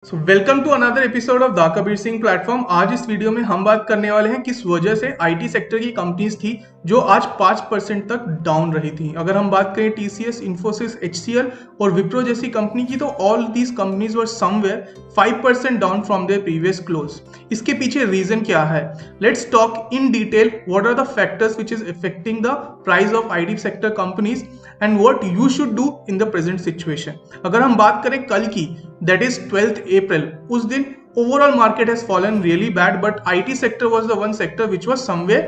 So welcome to another episode of the Kabir Singh platform. आज इस video में हम बात करने वाले हैं किस वजह से आईटी सेक्टर की कंपनीज थी जो आज 5% तक डाउन रही थी। अगर हम बात करें टीसीएस, इन्फोसिस, एचसीएल और विप्रो जैसी कंपनी की, तो all these companies were somewhere 5% down from their previous close. इसके पीछे रीजन क्या है? Let's talk in detail what are the factors which is affecting the price of IT sector companies and what you should do in the present situation. अगर हम बात करें कल की, that is 12th April, उस दिन overall market has fallen really bad, but IT sector was the one sector which was somewhere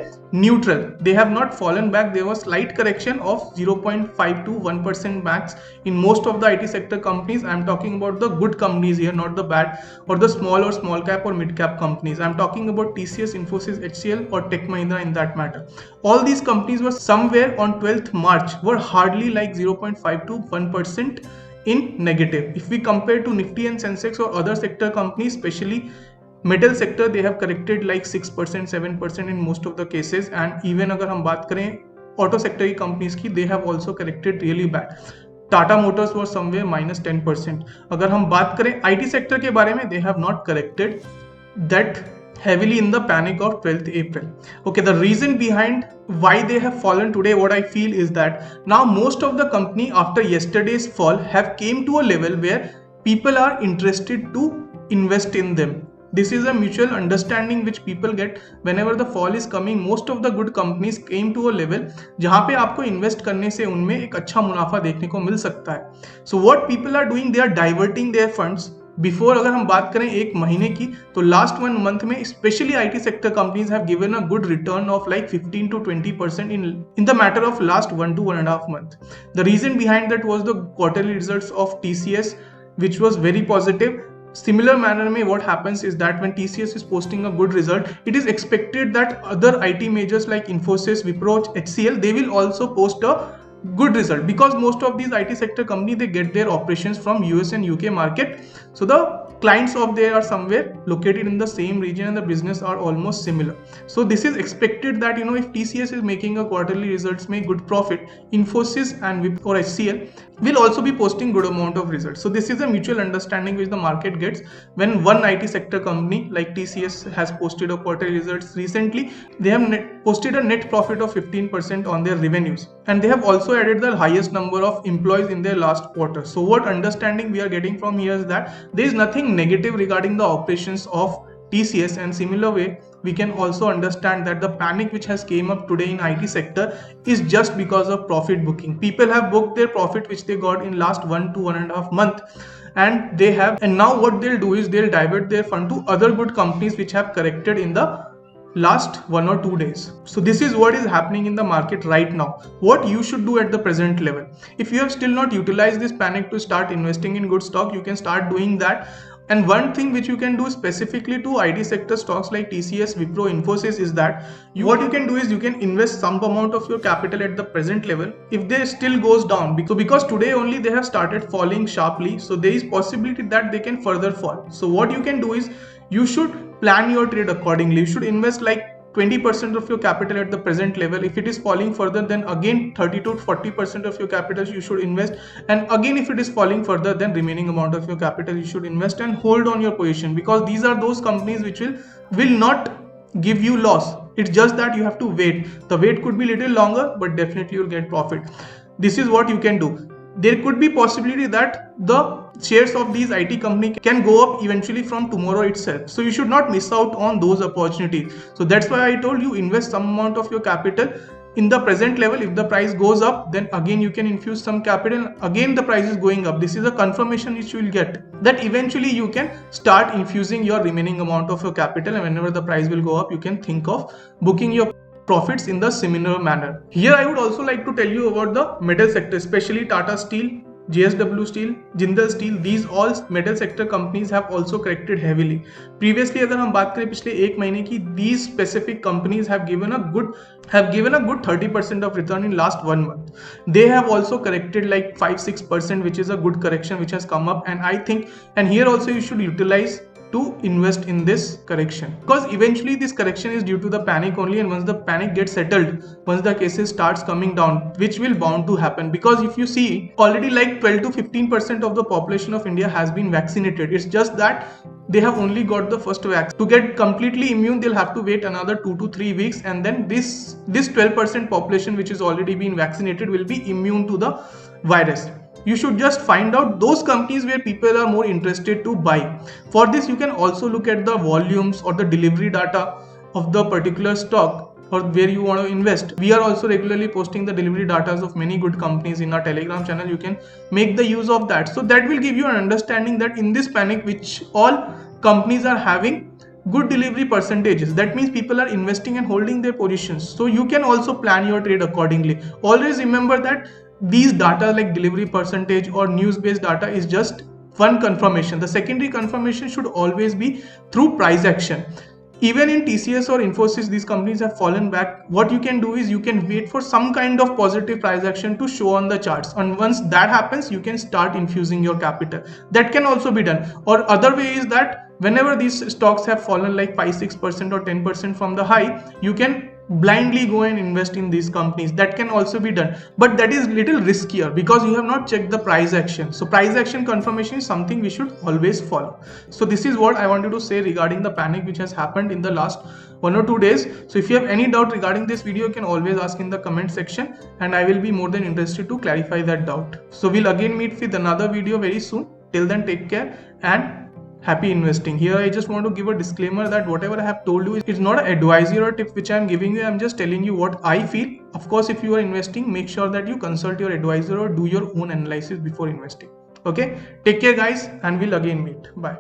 neutral. They have not fallen back. There was slight correction of 0.5 to 1% max in most of the IT sector companies. I'm talking about the good companies here, not the bad or the small or small cap or mid cap companies. I'm talking about TCS, Infosys, HCL or Tech Mahindra in that matter. All these companies were somewhere on 12th March were hardly like 0.5 to 1% in negative. If we compare to Nifty and Sensex or other sector companies, especially metal sector, they have corrected like 6%, 7% in most of the cases. And even अगर हम बात करें auto sector की companies की, they have also corrected really bad. Tata Motors was somewhere -10%. अगर हम बात करें IT sector के बारे में, they have not corrected that heavily in the panic of 12th April. Okay, the reason behind why they have fallen today, what I feel is that now most of the company after yesterday's fall have came to a level where people are interested to invest in them. This is a mutual understanding which people get whenever the fall is coming. Most of the good companies came to a level जहाँ पे आपको invest करने से उनमें एक अच्छा मुनाफा देखने को मिल सकता है. So what people are doing, they are diverting their funds. Before अगर हम बात करें एक महीने की, तो लास्ट 1 मंथ में specially IT sector companies have given a good return of like 15 to 20% in the matter of last 1 to 1.5 month. The reason behind that was the quarterly results of TCS, which was very positive. Similar manner में what happens is that when TCS is posting a good result, it is expected that other IT majors like Infosys, Wipro, HCL, they will also post a good result, because most of these IT sector company, they get their operations from US and UK market. So the clients of they are somewhere located in the same region and the business are almost similar. So this is expected that if TCS is making a quarterly results make good profit, Infosys and Wipro or HCL will also be posting good amount of results. So this is a mutual understanding which the market gets when one IT sector company like TCS has posted a quarterly results recently. They have posted a net profit of 15% on their revenues, and they have also added the highest number of employees in their last quarter. So what understanding we are getting from here is that there is nothing negative regarding the operations of TCS, and similar way we can also understand that the panic which has came up today in IT sector is just because of profit booking. People have booked their profit which they got in last 1 to 1.5 month, and now what they'll do is they'll divert their fund to other good companies which have corrected in the last 1 or 2 days. So this is what is happening in the market right now. What you should do at the present level, if you have still not utilized this panic to start investing in good stock, you can start doing that. And one thing which you can do specifically to IT sector stocks like TCS, Wipro, Infosys is that what you can do is you can invest some amount of your capital at the present level if they still goes down, because today only they have started falling sharply, so there is possibility that they can further fall. So what you can do is you should plan your trade accordingly. You should invest like 20% of your capital at the present level. If it is falling further, then again 30 to 40% of your capital you should invest, and again if it is falling further, then remaining amount of your capital you should invest and hold on your position, because these are those companies which will not give you loss. It's just that you have to wait. The wait could be little longer, but definitely you'll get profit. This is what you can do. There could be possibility that the shares of these IT company can go up eventually from tomorrow itself. So you should not miss out on those opportunities. So that's why I told you invest some amount of your capital in the present level. If the price goes up, then again you can infuse some capital. Again the price is going up. This is a confirmation which you will get that eventually you can start infusing your remaining amount of your capital, and whenever the price will go up, you can think of booking your profits in the similar manner. Here I would also like to tell you about the metal sector, especially Tata Steel, JSW Steel, Jindal Steel. These all metal sector companies have also corrected heavily. Previously अगर हम बात करें पिछले एक महीने की, these specific companies have given a good 30% of return in last 1 month. They have also corrected like 5-6%, which is a good correction which has come up, and I think, and here also you should utilize to invest in this correction, because eventually this correction is due to the panic only, and once the panic gets settled, once the cases starts coming down, which will bound to happen, because if you see already like 12 to 15% of the population of India has been vaccinated. It's just that they have only got the first vaccine. To get completely immune, they'll have to wait another 2 to 3 weeks, and then this 12% population which is already been vaccinated will be immune to the virus. You should just find out those companies where people are more interested to buy. For this, you can also look at the volumes or the delivery data of the particular stock or where you want to invest. We are also regularly posting the delivery data of many good companies in our Telegram channel. You can make the use of that. So that will give you an understanding that in this panic, which all companies are having good delivery percentages, that means people are investing and holding their positions. So you can also plan your trade accordingly. Always remember that these data like delivery percentage or news based data is just one confirmation. The secondary confirmation should always be through price action. Even in TCS or Infosys, these companies have fallen back. What you can do is you can wait for some kind of positive price action to show on the charts, and once that happens, you can start infusing your capital. That can also be done. Or other way is that whenever these stocks have fallen like 5-6% or 10% from the high, you can blindly go and invest in these companies. That can also be done, but that is little riskier because you have not checked the price action. So price action confirmation is something we should always follow. So this is what I wanted to say regarding the panic which has happened in the last 1 or 2 days. So if you have any doubt regarding this video, you can always ask in the comment section, and I will be more than interested to clarify that doubt. So we'll again meet with another video very soon. Till then, take care and happy investing. Here I just want to give a disclaimer that whatever I have told you is not an advisory or tip which I am giving you. I'm just telling you what I feel. Of course, if you are investing, make sure that you consult your advisor or do your own analysis before investing. Okay, take care guys, and we'll again meet. Bye.